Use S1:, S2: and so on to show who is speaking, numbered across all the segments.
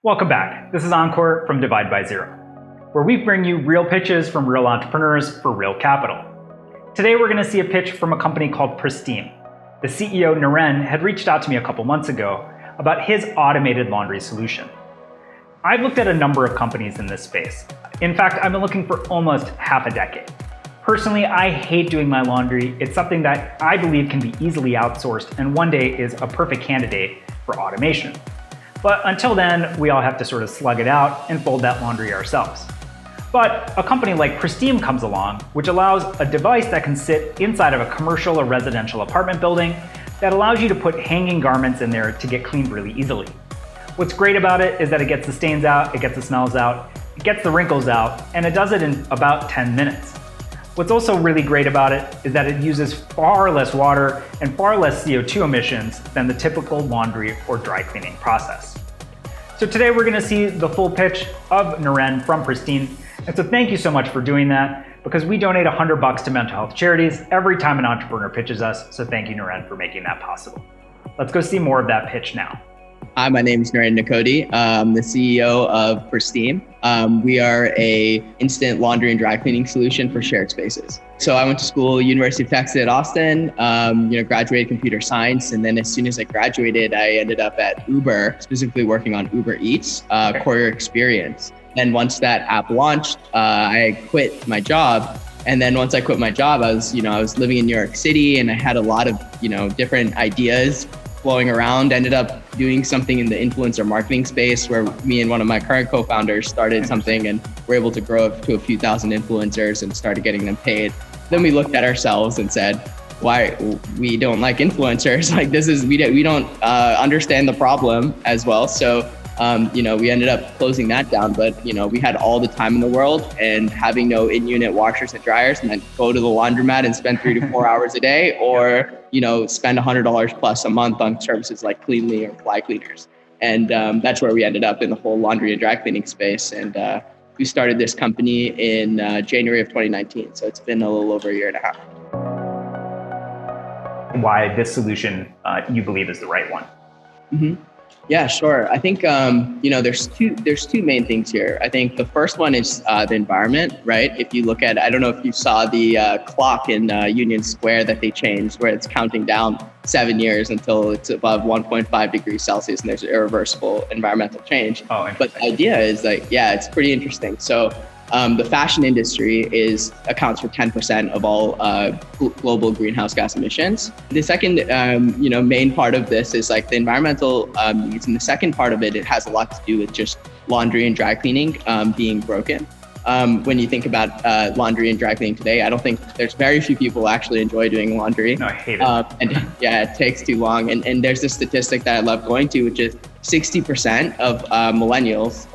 S1: Welcome back. This is Ankur from Divide by Zero, where we bring you real pitches from real entrepreneurs for real capital. Today we're going to see a pitch from a company called Pristeem. The CEO, Naren, had reached out to me a couple months ago about his automated laundry solution. I've looked at a number of companies in this space. In fact, I've been looking for almost half a decade. Personally, I hate doing my laundry. It's something that I believe can be easily outsourced and one day is a perfect candidate for automation. But until then, we all have to sort of slug it out and fold that laundry ourselves. But a company like Pristeem comes along, which allows a device that can sit inside of a commercial or residential apartment building that allows you to put hanging garments in there to get cleaned really easily. What's great about it is that it gets the stains out, it gets the smells out, it gets the wrinkles out, and it does it in about 10 minutes. What's also really great about it is that it uses far less water and far less CO2 emissions than the typical laundry or dry cleaning process. So today we're going to see the full pitch of Naren from Pristeem. And so thank you so much for doing that, because we donate $100 to mental health charities every time an entrepreneur pitches us. So thank you, Naren, for making that possible. Let's go see more of that pitch now.
S2: Hi, my name is Naren Inukoti. I'm the CEO of Pristeem. We are a instant laundry and dry cleaning solution for shared spaces. So I went to school, University of Texas at Austin, graduated computer science. And then as soon as I graduated, I ended up at Uber, specifically working on Uber Eats, courier experience. Then once that app launched, I quit my job. And then once I quit my job, I was living in New York City and I had a lot of, different ideas flowing around. Ended up doing something in the influencer marketing space where me and one of my current co-founders started something and were able to grow up to a few thousand influencers and started getting them paid. Then we looked at ourselves and said, why we don't like influencers? Like we don't understand the problem as well. So we ended up closing that down, but we had all the time in the world and having no in-unit washers and dryers, and then go to the laundromat and spend 3 to 4 hours a day, or spend $100 plus a month on services like Cleanly or Fly Cleaners. And that's where we ended up in the whole laundry and dry cleaning space. And we started this company in January of 2019. So it's been a little over a year and a half.
S1: Why this solution you believe is the right one?
S2: Mm-hmm. Yeah, sure. I think, there's two main things here. I think the first one is the environment, right? If you look at, I don't know if you saw the clock in Union Square that they changed, where it's counting down 7 years until it's above 1.5 degrees Celsius and there's irreversible environmental change.
S1: Oh,
S2: but the idea is it's pretty interesting. So the fashion industry accounts for 10% of all global greenhouse gas emissions. The second, main part of this is like the environmental needs, and the second part of it has a lot to do with just laundry and dry cleaning being broken. When you think about laundry and dry cleaning today, I don't think there's very few people who actually enjoy doing laundry.
S1: No, I hate it.
S2: It takes too long. And there's this statistic that I love going to, which is 60% of millennials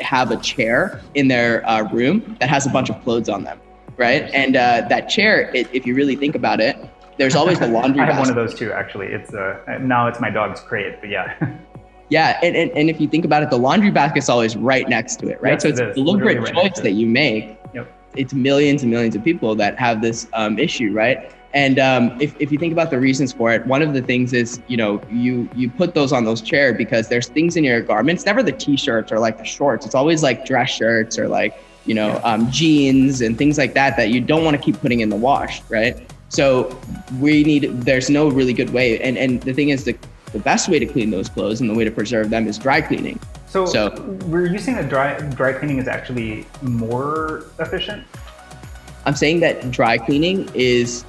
S2: have a chair in their room that has a bunch of clothes on them, right? And that chair, if you really think about it, there's always the laundry basket.
S1: I have one of those too, actually. It's now it's my dog's crate, but yeah.
S2: Yeah, and if you think about it, the laundry basket's always right next to it, right?
S1: Yes,
S2: so it's a deliberate choice that you make. Yep. It's millions and millions of people that have this issue, right? And if you think about the reasons for it, one of the things is, you put those on those chairs because there's things in your garments, never the t-shirts or like the shorts. It's always like dress shirts or like, jeans and things like that you don't want to keep putting in the wash, right? So there's no really good way. And the thing is the best way to clean those clothes and the way to preserve them is dry cleaning.
S1: So we're using that dry cleaning is actually more efficient?
S2: I'm saying that dry cleaning is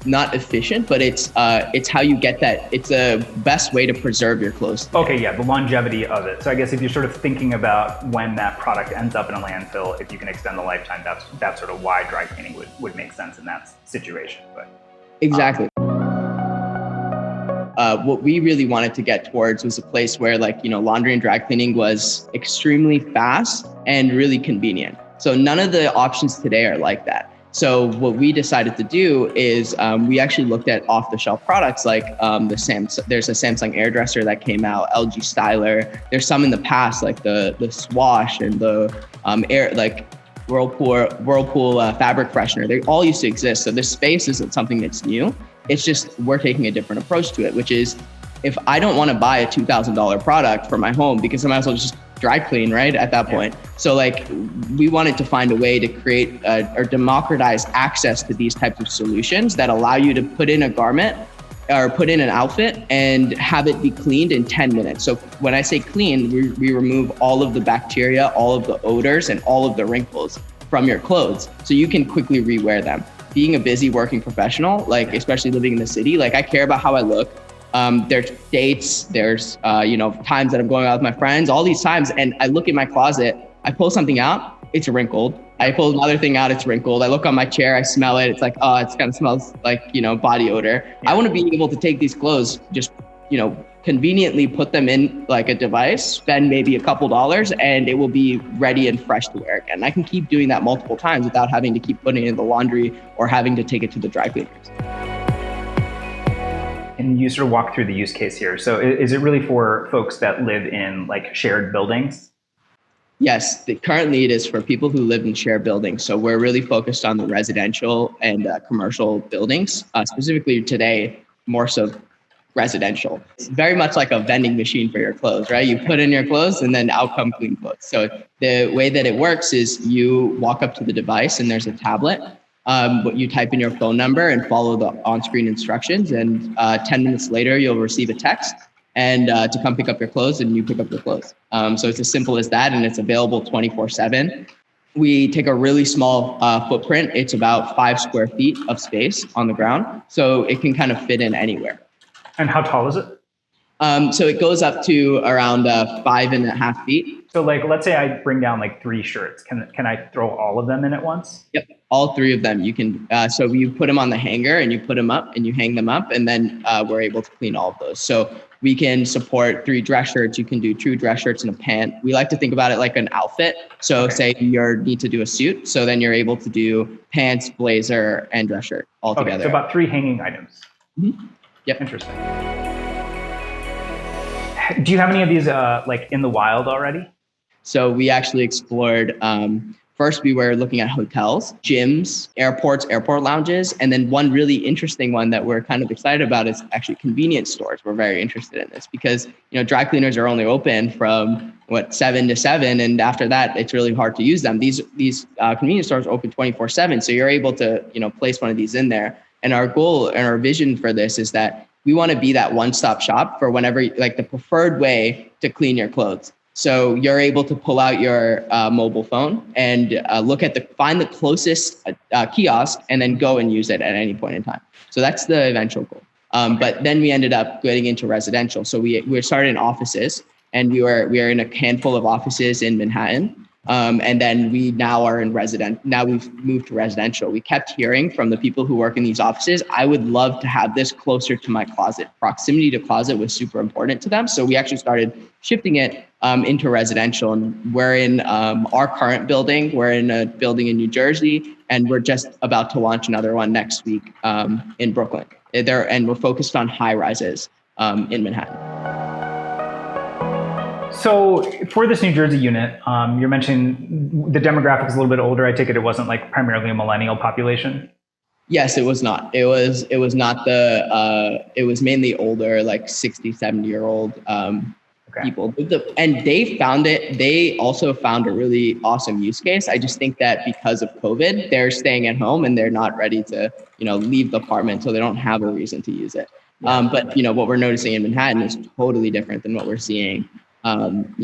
S2: not efficient, but it's how you get that. It's a best way to preserve your clothes.
S1: Okay, yeah, the longevity of it. So I guess if you're sort of thinking about when that product ends up in a landfill, if you can extend the lifetime, that's sort of why dry cleaning would make sense in that situation. But
S2: exactly. What we really wanted to get towards was a place where laundry and dry cleaning was extremely fast and really convenient. So none of the options today are like that. So what we decided to do is we actually looked at off-the-shelf products like there's a Samsung airdresser that came out, LG Styler. There's some in the past like the Swash and the Whirlpool fabric freshener. They all used to exist. So this space isn't something that's new. It's just we're taking a different approach to it, which is if I don't want to buy a $2,000 product for my home because I might as well just dry clean, right? At that point. So like we wanted to find a way to create or democratize access to these types of solutions that allow you to put in a garment or put in an outfit and have it be cleaned in 10 minutes. So when I say clean, we remove all of the bacteria, all of the odors, and all of the wrinkles from your clothes so you can quickly rewear them. Being a busy working professional, like especially living in the city, like I care about how I look. There's dates, there's times that I'm going out with my friends, all these times, and I look in my closet, I pull something out, it's wrinkled. I pull another thing out, it's wrinkled. I look on my chair, I smell it, it's like, oh, it kind of smells like, body odor. I want to be able to take these clothes, just, conveniently put them in like a device, spend maybe a couple dollars, and it will be ready and fresh to wear again. I can keep doing that multiple times without having to keep putting it in the laundry or having to take it to the dry cleaners.
S1: And you sort of walk through the use case here. So is it really for folks that live in like shared buildings?
S2: Yes, currently it is for people who live in shared buildings. So we're really focused on the residential and commercial buildings, specifically today, more so residential. It's very much like a vending machine for your clothes, right? You put in your clothes and then out come clean clothes. So the way that it works is you walk up to the device and there's a tablet. You type in your phone number and follow the on-screen instructions. And 10 minutes later, you'll receive a text and to come pick up your clothes, and you pick up your clothes. So it's as simple as that, and it's available 24/7. We take a really small footprint. It's about 5 square feet of space on the ground. So it can kind of fit in anywhere.
S1: And how tall is it?
S2: So it goes up to around 5.5 feet.
S1: So like, let's say I bring down like 3 shirts. Can I throw all of them in at once?
S2: Yep, all 3 of them. You can. So you put them on the hanger and you put them up and you hang them up, and then we're able to clean all of those. So we can support 3 dress shirts. You can do 2 dress shirts and a pant. We like to think about it like an outfit. So say you need to do a suit. So then you're able to do pants, blazer, and dress shirt all together.
S1: Okay, so about 3 hanging items.
S2: Mm-hmm. Yep.
S1: Interesting. Do you have any of these like in the wild already?
S2: So we actually explored, first we were looking at hotels, gyms, airports, airport lounges. And then one really interesting one that we're kind of excited about is actually convenience stores. We're very interested in this because, dry cleaners are only open from 7 to 7. And after that, it's really hard to use them. These convenience stores are open 24/7. So you're able to, place one of these in there. And our goal and our vision for this is that we want to be that one-stop shop for whenever, like the preferred way to clean your clothes. So you're able to pull out your mobile phone and find the closest kiosk and then go and use it at any point in time. So that's the eventual goal. But then we ended up getting into residential. So we started in offices, and we are in a handful of offices in Manhattan. And then we now are in now we've moved to residential. We kept hearing from the people who work in these offices, I would love to have this closer to my closet. Proximity to closet was super important to them. So we actually started shifting it into residential. And we're in our current building. We're in a building in New Jersey, and we're just about to launch another one next week in Brooklyn. And we're focused on high rises in Manhattan.
S1: So for this New Jersey unit, you're mentioning the demographic is a little bit older. I take it wasn't like primarily a millennial population.
S2: Yes, it was not. It was not it was mainly older, like 60, 70-year-old people. And they also found a really awesome use case. I just think that because of COVID, they're staying at home and they're not ready to, leave the apartment, so they don't have a reason to use it. But what we're noticing in Manhattan is totally different than what we're seeing in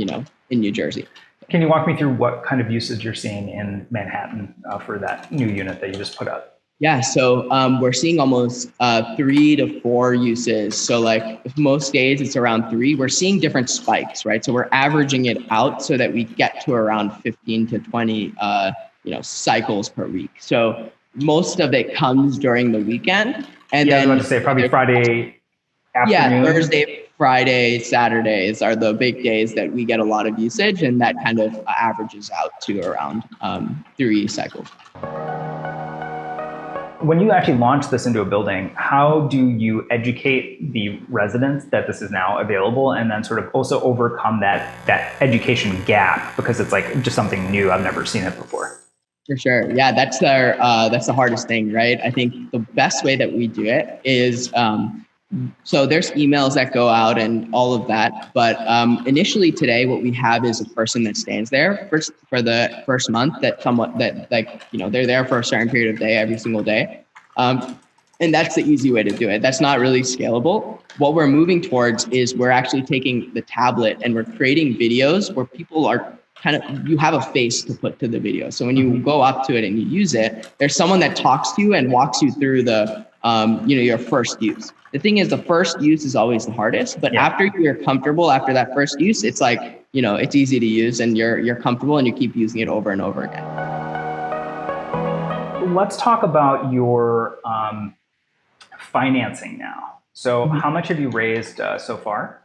S2: New Jersey.
S1: Can you walk me through what kind of usage you're seeing in Manhattan for that new unit that you just put up?
S2: Yeah, so we're seeing almost 3 to 4 uses. So like most days it's around 3. We're seeing different spikes, right? So we're averaging it out so that we get to around 15 to 20 cycles per week. So most of it comes during the weekend. And then I was about to say probably Friday afternoon. Yeah, Thursday, Friday, Saturdays are the big days that we get a lot of usage, and that kind of averages out to around 3 cycles.
S1: When you actually launch this into a building, how do you educate the residents that this is now available, and then sort of also overcome that education gap, because it's like just something new? I've never seen it before. For sure. Yeah, that's the hardest thing, right? I think the best way that we do it is
S2: So there's emails that go out and all of that. But initially today, what we have is a person that stands there for the first month they're there for a certain period of day every single day. And that's the easy way to do it. That's not really scalable. What we're moving towards is we're actually taking the tablet and we're creating videos where people are you have a face to put to the video. So when you go up to it and you use it, there's someone that talks to you and walks you through the, your first use. The thing is, the first use is always the hardest, but after you're comfortable, after that first use, it's like, it's easy to use and you're comfortable and you keep using it over and over again.
S1: Let's talk about your financing now. So how much have you raised so far?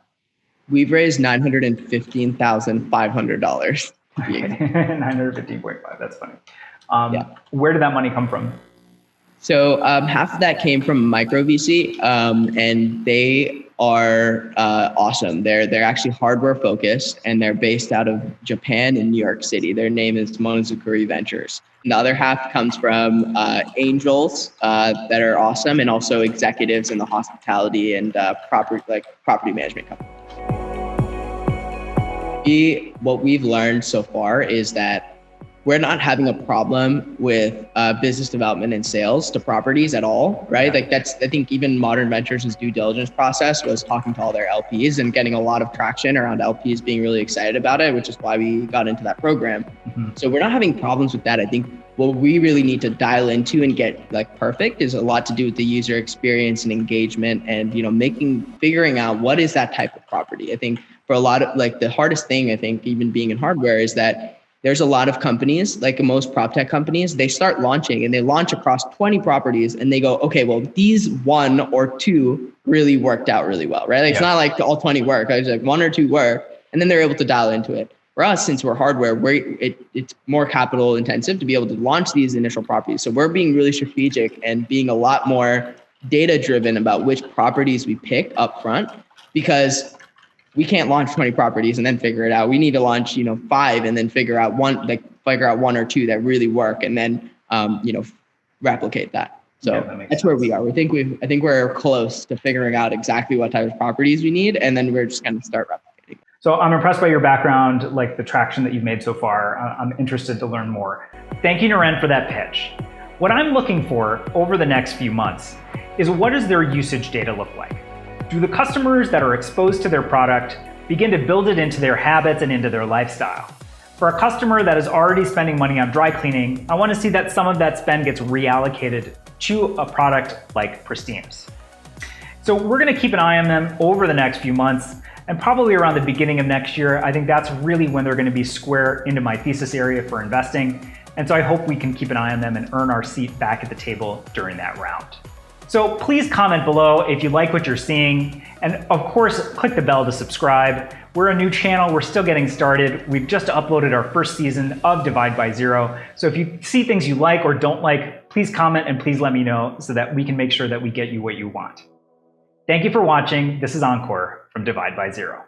S2: We've raised $915,500.
S1: $915.5. That's funny. Where did that money come from?
S2: So half of that came from micro VC, and they are awesome. They're actually hardware focused, and they're based out of Japan and New York City. Their name is Monozukuri Ventures. The other half comes from angels that are awesome, and also executives in the hospitality and property management companies. What we've learned so far is that we're not having a problem with business development and sales to properties at all, right? I think even Modern Ventures' due diligence process was talking to all their LPs and getting a lot of traction around LPs being really excited about it, which is why we got into that program. So we're not having problems with that. I think what we really need to dial into and get perfect is a lot to do with the user experience and engagement and, figuring out what is that type of property. I think for a lot of the hardest thing, I think even being in hardware is that there's a lot of companies, like most prop tech companies, they start launching and they launch across 20 properties and they go, okay, well, these 1 or 2 really worked out really well, right? It's not like all 20 work. It's like 1 or 2 work, and then they're able to dial into it. For us, since we're hardware, it's more capital intensive to be able to launch these initial properties. So we're being really strategic and being a lot more data driven about which properties we pick up front, because we can't launch 20 properties and then figure it out. We need to launch, 5 and then figure out 1 or 2 that really work, and then, replicate that. So that's where we are. I think we're close to figuring out exactly what type of properties we need, and then we're just going to start replicating.
S1: So I'm impressed by your background, the traction that you've made so far. I'm interested to learn more. Thank you, Naren, for that pitch. What I'm looking for over the next few months is, what does their usage data look like? Do the customers that are exposed to their product begin to build it into their habits and into their lifestyle? For a customer that is already spending money on dry cleaning, I want to see that some of that spend gets reallocated to a product like Pristeem's. So we're going to keep an eye on them over the next few months, and probably around the beginning of next year. I think that's really when they're going to be square into my thesis area for investing. And so I hope we can keep an eye on them and earn our seat back at the table during that round. So please comment below if you like what you're seeing. And of course, click the bell to subscribe. We're a new channel. We're still getting started. We've just uploaded our first season of Divide by Zero. So if you see things you like or don't like, please comment and please let me know so that we can make sure that we get you what you want. Thank you for watching. This is Ankur from Divide by Zero.